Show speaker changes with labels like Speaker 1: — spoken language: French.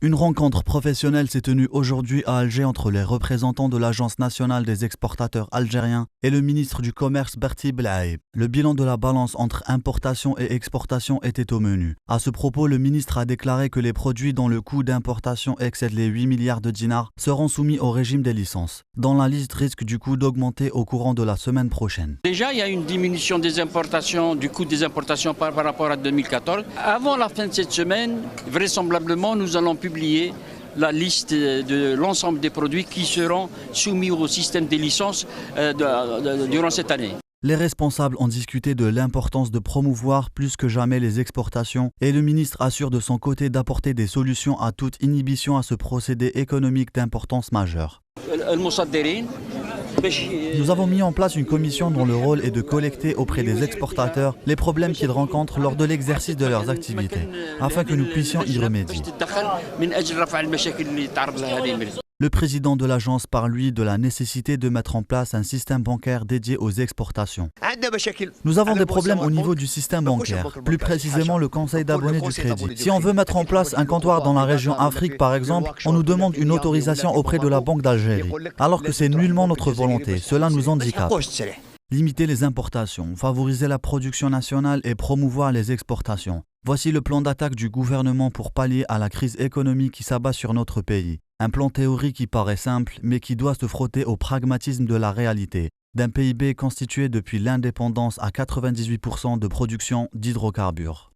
Speaker 1: Une rencontre professionnelle s'est tenue aujourd'hui à Alger entre les représentants de l'Agence nationale des exportateurs algériens et le ministre du Commerce Berti Belhaïb. Le bilan de la balance entre importation et exportation était au menu. À ce propos, le ministre a déclaré que les produits dont le coût d'importation excède les 8 milliards de dinars seront soumis au régime des licences, dont la liste risque du coup d'augmenter au courant de la semaine prochaine.
Speaker 2: Déjà, il y a une diminution des importations, du coût des importations par rapport à 2014. Avant la fin de cette semaine, vraisemblablement, nous allons publier la liste de l'ensemble des produits qui seront soumis au système des licences durant cette année.
Speaker 1: Les responsables ont discuté de l'importance de promouvoir plus que jamais les exportations et le ministre assure de son côté d'apporter des solutions à toute inhibition à ce procédé économique d'importance majeure. Nous avons mis en place une commission dont le rôle est de collecter auprès des exportateurs les problèmes qu'ils rencontrent lors de l'exercice de leurs activités, afin que nous puissions y remédier. Le président de l'agence parle lui de la nécessité de mettre en place un système bancaire dédié aux exportations. Nous avons des problèmes au niveau du système bancaire, plus précisément le conseil d'abonnés du crédit. Si on veut mettre en place un comptoir dans la région Afrique par exemple, on nous demande une autorisation auprès de la Banque d'Algérie, alors que c'est nullement notre volonté, cela nous handicape. Limiter les importations, favoriser la production nationale et promouvoir les exportations. Voici le plan d'attaque du gouvernement pour pallier à la crise économique qui s'abat sur notre pays. Un plan théorique qui paraît simple, mais qui doit se frotter au pragmatisme de la réalité, d'un PIB constitué depuis l'indépendance à 98% de production d'hydrocarbures.